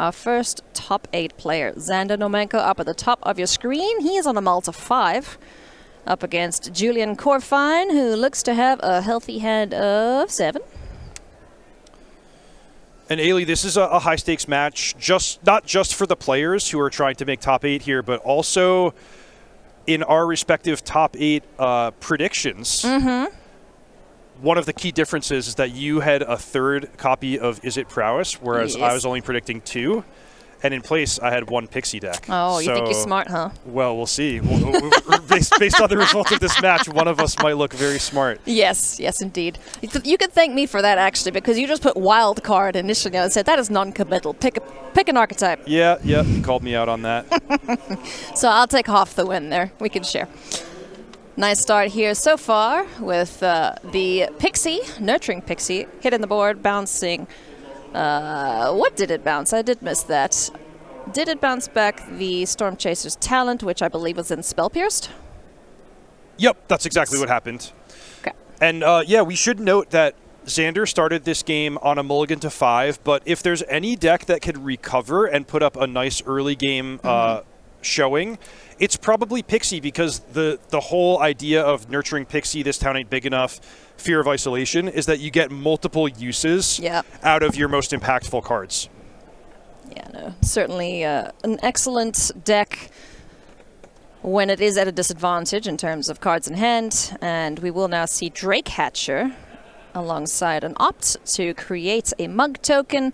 our first top 8 player. Xander Naumenko up at the top of your screen. He is on a mult of 5. Up against Julian Korfine, who looks to have a healthy hand of 7. And Ailey, this is a high-stakes match, not just for the players who are trying to make top 8 here, but also in our respective top 8 predictions. One of the key differences is that you had a 3rd copy of Is It Prowess, whereas I was only predicting 2. And in place, I had 1 Pixie deck. Oh, you think you're smart, huh? Well, we'll see. Based on the result of this match, one of us might look very smart. Yes, indeed. You could thank me for that, actually, because you just put wild card initially and said, that is non-committal. Pick an archetype. Yeah, you called me out on that. So I'll take half the win there. We can share. Nice start here so far with the Pixie, nurturing Pixie, hitting the board, bouncing. What did it bounce? I did miss that. Did it bounce back the Storm Chaser's talent, which I believe was in Spell Pierced? Yep, that's exactly what happened. Okay. And we should note that Xander started this game on a mulligan to 5, but if there's any deck that could recover and put up a nice early game showing, it's probably Pixie, because the whole idea of nurturing Pixie, this town ain't big enough, fear of isolation, is that you get multiple uses out of your most impactful cards. Yeah, no, certainly an excellent deck when it is at a disadvantage in terms of cards in hand. And we will now see Drake Hatcher alongside an Opt to create a Mug token.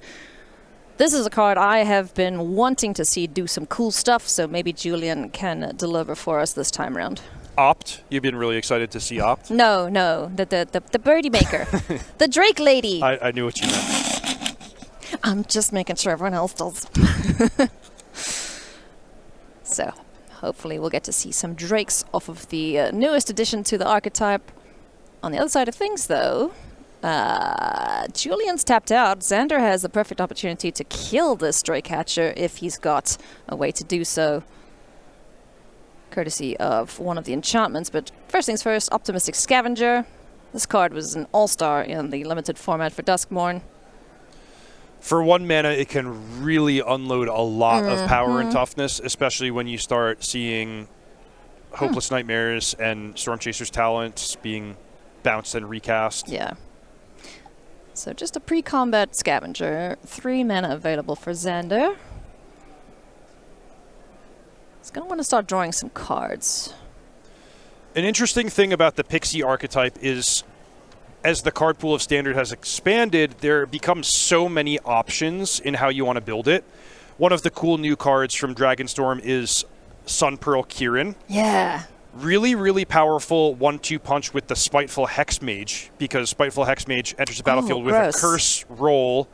This is a card I have been wanting to see do some cool stuff, so maybe Julian can deliver for us this time around. Opt? You've been really excited to see Opt? No, the birdie maker. The Drake lady. I knew what you meant. I'm just making sure everyone else does. So, hopefully we'll get to see some Drakes off of the newest addition to the archetype. On the other side of things, though, Julian's tapped out. Xander has the perfect opportunity to kill this Drake Hatcher if he's got a way to do so, courtesy of one of the enchantments. But first things first, Optimistic Scavenger. This card was an all-star in the limited format for Duskmourn. For 1 mana, it can really unload a lot of power and toughness, especially when you start seeing Hopeless Nightmares and Storm Chaser's talents being bounced and recast. Yeah. So just a pre-combat Scavenger. 3 mana available for Xander. He's going to want to start drawing some cards. An interesting thing about the Pixie archetype is, as the card pool of Standard has expanded, there becomes so many options in how you want to build it. One of the cool new cards from Dragonstorm is Sun Pearl Kirin. Yeah. Really, really powerful 1-2 punch with the Spiteful Hexmage, because Spiteful Hexmage enters the battlefield with a curse roll.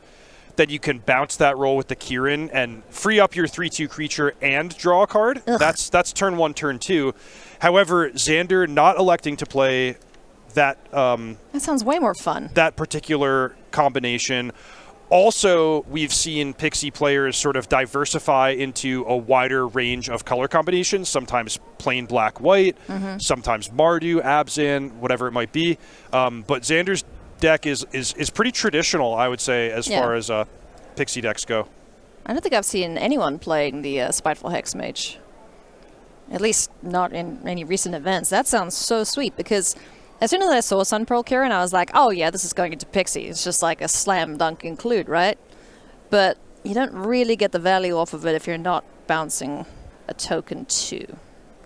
Then you can bounce that roll with the Kirin and free up your 3-2 creature and draw a card. That's turn 1, turn 2. However, Xander not electing to play that... that sounds way more fun. That particular combination. Also, we've seen Pixie players sort of diversify into a wider range of color combinations, sometimes plain black-white, sometimes Mardu, Abzan, whatever it might be. But Xander's deck is pretty traditional, I would say, as far as Pixie decks go. I don't think I've seen anyone playing the Spiteful Hexmage. At least not in any recent events. That sounds so sweet, because as soon as I saw Sun Pearl Kirin, I was like, oh yeah, this is going into Pixie. It's just like a slam dunk include, right? But you don't really get the value off of it if you're not bouncing a token too.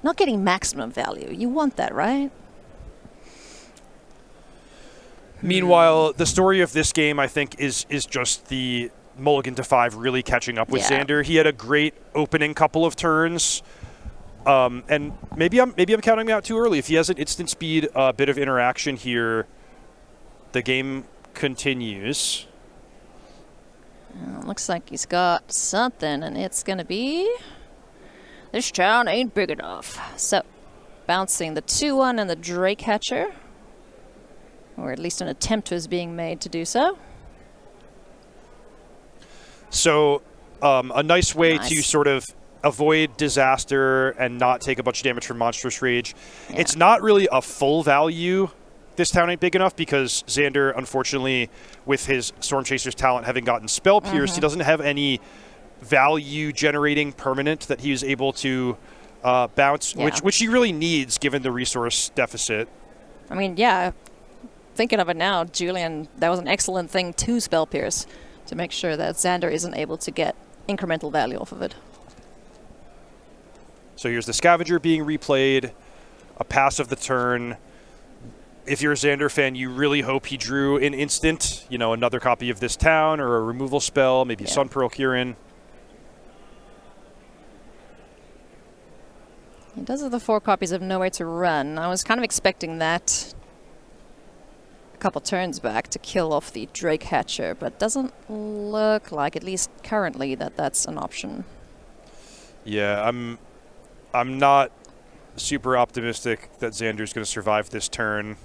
Not getting maximum value. You want that, right? Meanwhile, the story of this game, I think, is just the mulligan to 5 really catching up with Xander. He had a great opening couple of turns. And maybe I'm counting him out too early. If he has an instant speed, a bit of interaction here, the game continues. Looks like he's got something, and it's going to be... This town ain't big enough. So, bouncing the 2-1 and the Drake Hatcher. Or at least an attempt was being made to do so. So, a nice way to sort of avoid disaster and not take a bunch of damage from Monstrous Rage. Yeah. It's not really a full value. This town ain't big enough, because Xander, unfortunately, with his Storm Chaser's talent having gotten Spell Pierced, he doesn't have any value-generating permanent that he was able to bounce, which he really needs given the resource deficit. I mean, yeah, thinking of it now, Julian, that was an excellent thing to spell pierce to make sure that Xander isn't able to get incremental value off of it. So here's the Scavenger being replayed, a pass of the turn. If you're a Xander fan, you really hope he drew an instant, another copy of this town or a removal spell, maybe Sun Pearl Kirin. He does have the 4 copies of Nowhere to Run. I was kind of expecting that a couple turns back to kill off the Drake Hatcher, but doesn't look like, at least currently, that that's an option. Yeah, I'm not super optimistic that Xander's going to survive this turn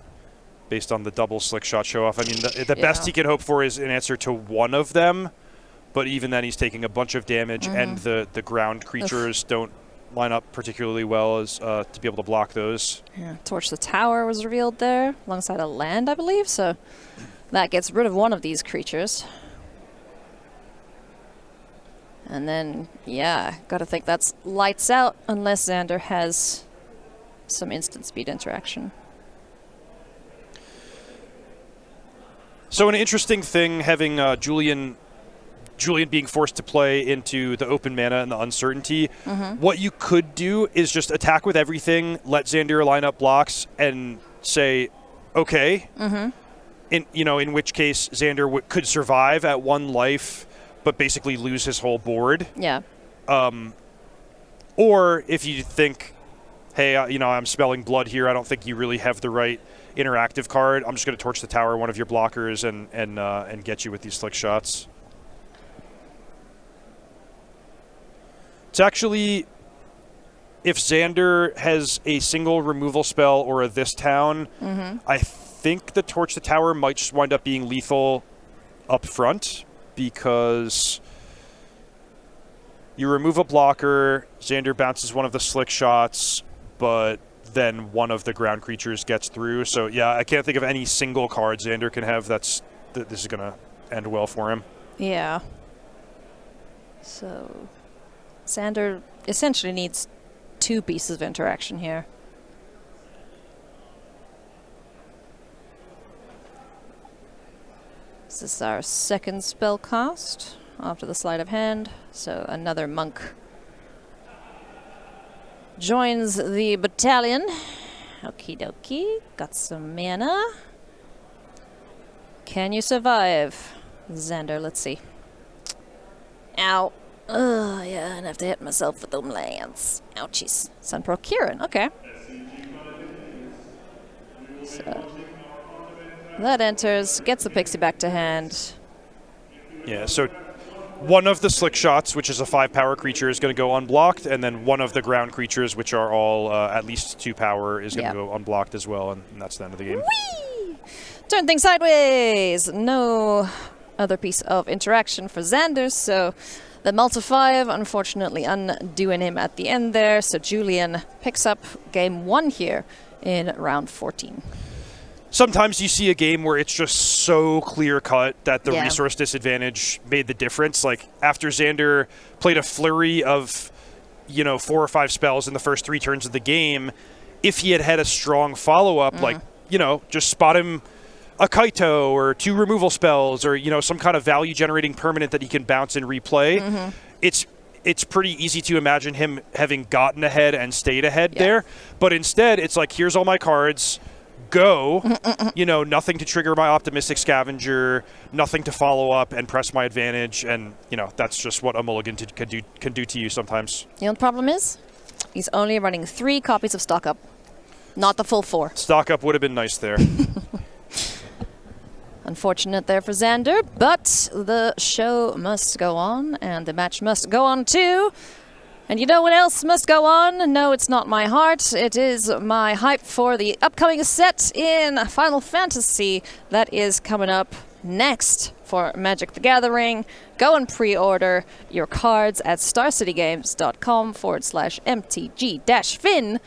based on the double slick shot show off. I mean, the best he can hope for is an answer to one of them, but even then he's taking a bunch of damage, and the ground creatures don't line up particularly well as to be able to block those. Yeah, Torch the Tower was revealed there alongside a land, I believe, so that gets rid of one of these creatures. And then, yeah, gotta think that's lights out unless Xander has some instant speed interaction. So an interesting thing having Julian being forced to play into the open mana and the uncertainty. What you could do is just attack with everything, let Xander line up blocks, and say, okay. In which case Xander could survive at 1 life, but basically lose his whole board. Yeah. Or if you think, hey, I'm spelling blood here, I don't think you really have the right interactive card, I'm just going to Torch the Tower, one of your blockers, and get you with these slick shots. It's actually, if Xander has a single removal spell or a this town, I think the Torch the Tower might just wind up being lethal up front, because you remove a blocker, Xander bounces one of the slick shots, but then one of the ground creatures gets through. So yeah, I can't think of any single card Xander can have this is going to end well for him. Yeah. So Xander essentially needs 2 pieces of interaction here. This is our second spell cast after the sleight of hand, so another monk joins the battalion. Okie dokie, got some mana. Can you survive? Xander, let's see. Ow. Oh, yeah, I'd have to hit myself with them lands. Ouchies. Sun Pearl Kirin, okay. So that enters, gets the pixie back to hand. Yeah, so one of the slick shots, which is a 5 power creature, is going to go unblocked, and then one of the ground creatures, which are all at least 2 power, is going to go unblocked as well, and that's the end of the game. Whee! Turn things sideways! No other piece of interaction for Xander, so the multi-5, unfortunately undoing him at the end there, so Julian picks up game 1 here in round 14. Sometimes you see a game where it's just so clear-cut that the resource disadvantage made the difference. Like, after Xander played a flurry of, 4 or 5 spells in the first 3 turns of the game, if he had had a strong follow-up, just spot him a Kaito or 2 removal spells or, some kind of value-generating permanent that he can bounce and replay, it's pretty easy to imagine him having gotten ahead and stayed ahead there. But instead, it's like, here's all my cards, go, nothing to trigger my optimistic Scavenger, nothing to follow up and press my advantage, and, that's just what a mulligan can do to you sometimes. You know what the problem is? He's only running 3 copies of Stock Up, not the full 4. Stock Up would have been nice there. Unfortunate there for Xander, but the show must go on, and the match must go on too. And you know what else must go on? No, it's not my heart. It is my hype for the upcoming set in Final Fantasy that is coming up next for Magic the Gathering. Go and pre-order your cards at starcitygames.com/MTG-Fin.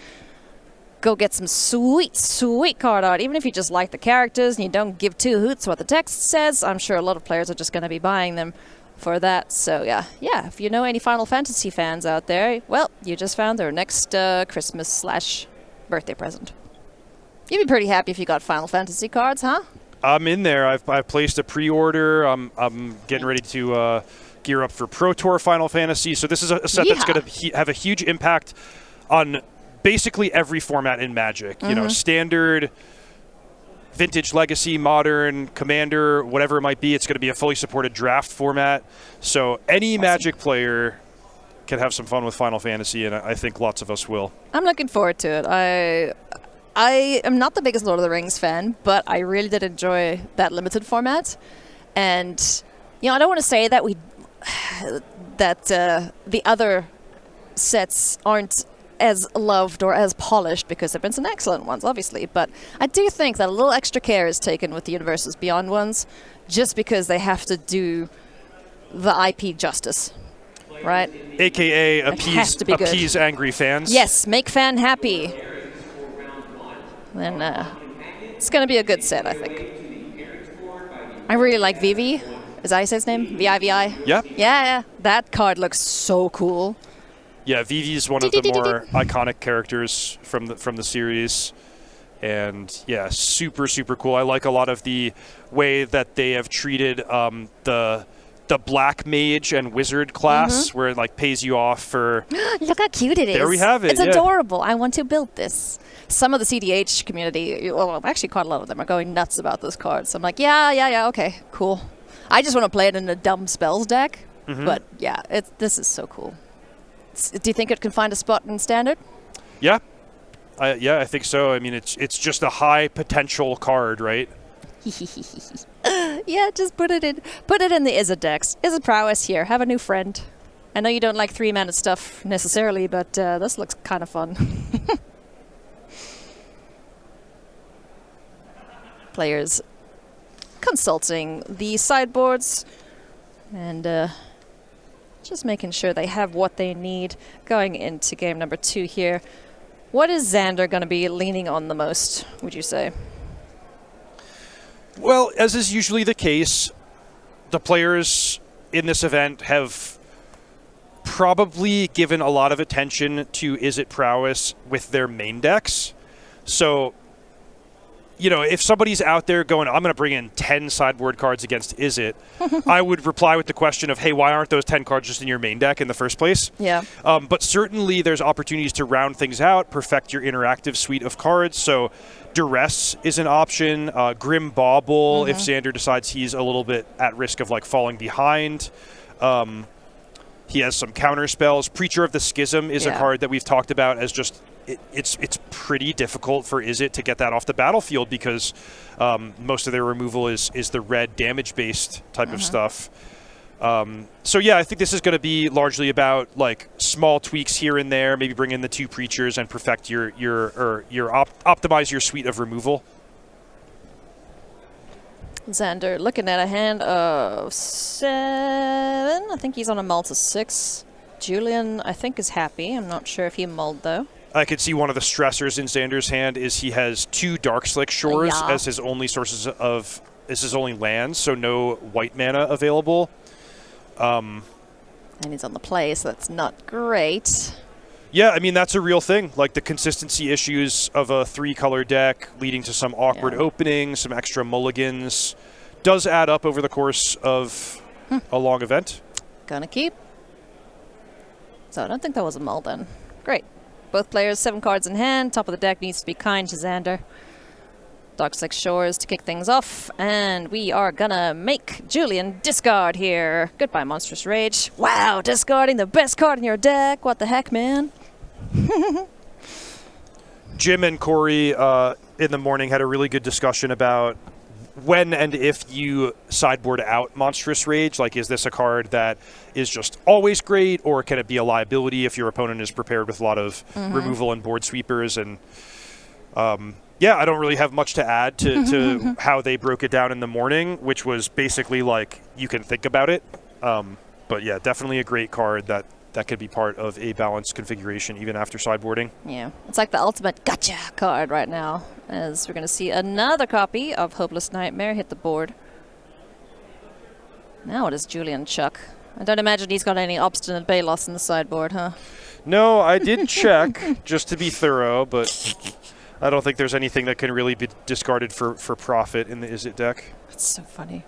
Go get some sweet, sweet card art. Even if you just like the characters and you don't give 2 hoots what the text says, I'm sure a lot of players are just going to be buying them for that. So yeah, if you know any Final Fantasy fans out there, well, you just found their next Christmas/birthday present. You'd be pretty happy if you got Final Fantasy cards, huh? I'm in there. I've placed a pre-order. I'm getting ready to gear up for Pro Tour Final Fantasy. So this is a set that's going to have a huge impact on basically every format in Magic. You know, Standard, Vintage, Legacy, Modern, Commander, whatever it might be. It's going to be a fully supported draft format. So any Magic player can have some fun with Final Fantasy, and I think lots of us will. I'm looking forward to it. I am not the biggest Lord of the Rings fan, but I really did enjoy that limited format. And, you know, I don't want to say that the other sets aren't as loved or as polished, because there have been some excellent ones, obviously. But I do think that a little extra care is taken with the Universes Beyond ones, just because they have to do the IP justice, right? AKA appease angry fans. Yes, make fan happy. Then it's going to be a good set, I think. I really like Vivi. Is that how you say his name? V-I-V-I? Yeah. Yeah. That card looks so cool. Yeah, Vivi's one of the more iconic characters from the series. And, yeah, super, super cool. I like a lot of the way that they have treated the Black Mage and Wizard class, where it, like, pays you off for... Look how cute it is. There we have it. It's adorable. I want to build this. Some of the CDH community, well, actually quite a lot of them, are going nuts about this card. So I'm like, yeah, okay, cool. I just want to play it in a dumb spells deck. But, yeah, this is so cool. Do you think it can find a spot in Standard? Yeah. I think so. I mean, it's just a high potential card, right? Yeah, just put it in the Izzet decks. Izzet Prowess here. Have a new friend. I know you don't like 3-mana stuff necessarily, but this looks kind of fun. Players consulting the sideboards and just making sure they have what they need going into game number 2 here. What is Xander going to be leaning on the most, would you say? Well, as is usually the case, the players in this event have probably given a lot of attention to Izzet Prowess with their main decks. So, you know, if somebody's out there going, I'm going to bring in 10 sideboard cards against Izzet, I would reply with the question of, hey, why aren't those 10 cards just in your main deck in the first place? Yeah. But certainly there's opportunities to round things out, perfect your interactive suite of cards. So Duress is an option. Grim Bauble, if Xander decides he's a little bit at risk of like falling behind. He has some counter spells. Preacher of the Schism is a card that we've talked about as just... It's pretty difficult for Izzet to get that off the battlefield because most of their removal is the red damage-based type of stuff. So yeah, I think this is going to be largely about like small tweaks here and there. Maybe bring in the 2 Preachers and perfect optimize your suite of removal. Xander looking at a hand of 7. I think he's on a mull to 6. Julian, I think, is happy. I'm not sure if he mulled though. I could see one of the stressors in Xander's hand is he has 2 Darkslick Shores as his only his only lands, so no white mana available. And he's on the play, so that's not great. Yeah, I mean, that's a real thing. Like the consistency issues of a 3-color deck leading to some awkward openings, some extra mulligans, does add up over the course of a long event. Gonna keep. So I don't think that was a mull then. Great. Both players, 7 cards in hand. Top of the deck needs to be kind to Xander. Darkslick Shores to kick things off. And we are gonna make Julian discard here. Goodbye, Monstrous Rage. Wow, discarding the best card in your deck. What the heck, man? Jim and Corey in the morning had a really good discussion about when and if you sideboard out Monstrous Rage. Like, is this a card that is just always great, or can it be a liability if your opponent is prepared with a lot of removal and board sweepers? And yeah, I don't really have much to add to how they broke it down in the morning, which was basically like, you can think about it. But yeah, definitely a great card that could be part of a balanced configuration even after sideboarding. Yeah, it's like the ultimate gotcha card right now, as we're going to see another copy of Hopeless Nightmare hit the board. Now what does Julian chuck? I don't imagine he's got any obstinate Balos in the sideboard, huh? No, I did check just to be thorough, but I don't think there's anything that can really be discarded for profit in the Is It deck. That's so funny.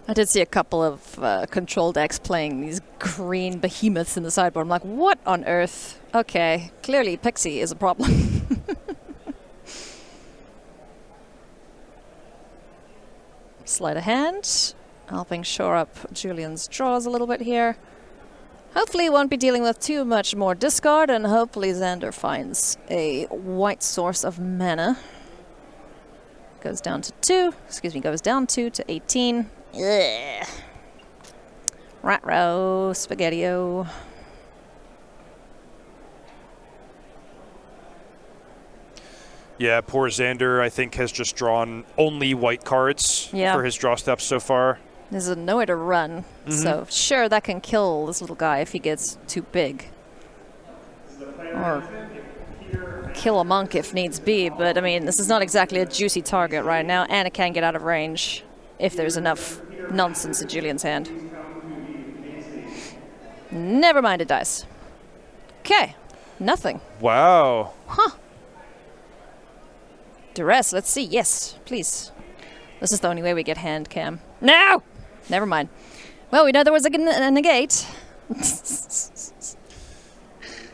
I did see a couple of control decks playing these green behemoths in the sideboard. I'm like, what on earth? Okay, clearly Pixie is a problem. Sleight of hand, helping shore up Julian's draws a little bit here. Hopefully won't be dealing with too much more discard, and hopefully Xander finds a white source of mana. Goes down to 2, goes down 2 to 18. Ugh. Rat-row, spaghetti-o. Yeah, poor Xander, I think, has just drawn only white cards for his draw steps so far. There's nowhere to run, so sure, that can kill this little guy if he gets too big. Or kill a monk if needs be, but I mean, this is not exactly a juicy target right now, and it can get out of range if there's enough nonsense in Julian's hand. Never mind, it dies. Okay, nothing. Wow. Huh. Duress, let's see. Yes, please. This is the only way we get hand cam. No! Never mind. Well, we know there was a negate.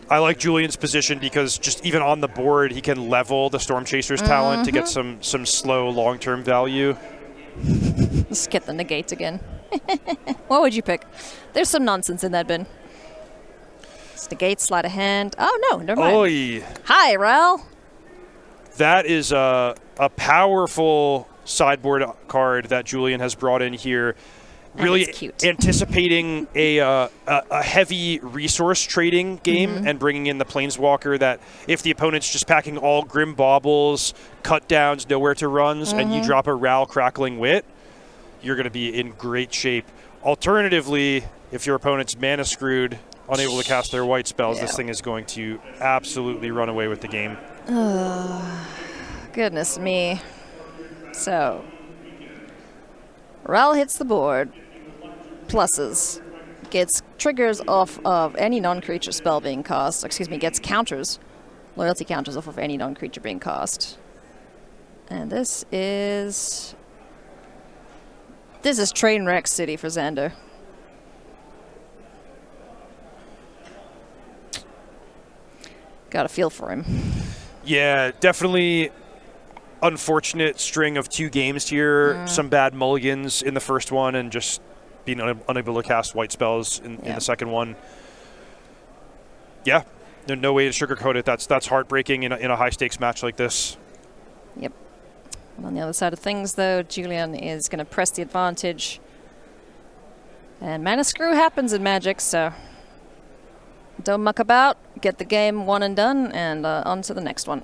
I like Julian's position because just even on the board, he can level the Storm Chaser's talent to get some slow long-term value. Let's get the negate again. What would you pick? There's some nonsense in that bin. It's negate, sleight of hand. Oh, no, never mind. Oy. Hi, Ral. That is a powerful sideboard card that Julian has brought in here. Really anticipating a heavy resource trading game and bringing in the Planeswalker that if the opponent's just packing all Grim Baubles, cut downs, nowhere to runs, and you drop a Ral Crackling Wit, you're going to be in great shape. Alternatively, if your opponent's mana screwed, unable to cast their white spells, this thing is going to absolutely run away with the game. Goodness me. So, Ral hits the board. Pluses. Gets triggers off of any non-creature spell being cast. Gets counters. Loyalty counters off of any non-creature being cast. And this is Trainwreck City for Xander. Got a feel for him. Yeah, definitely unfortunate string of 2 games here. Some bad mulligans in the first one and just being unable to cast white spells in the second one. Yeah, there's no way to sugarcoat it. That's heartbreaking in a high-stakes match like this. Yep. And on the other side of things, though, Julian is going to press the advantage. And mana screw happens in Magic, so don't muck about. Get the game one and done, and on to the next one.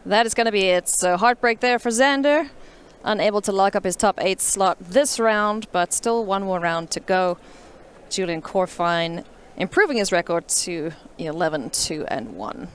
That is going to be it. So heartbreak there for Xander. Unable to lock up his top 8 slot this round, but still one more round to go. Julian Korfine improving his record to 11-2-1.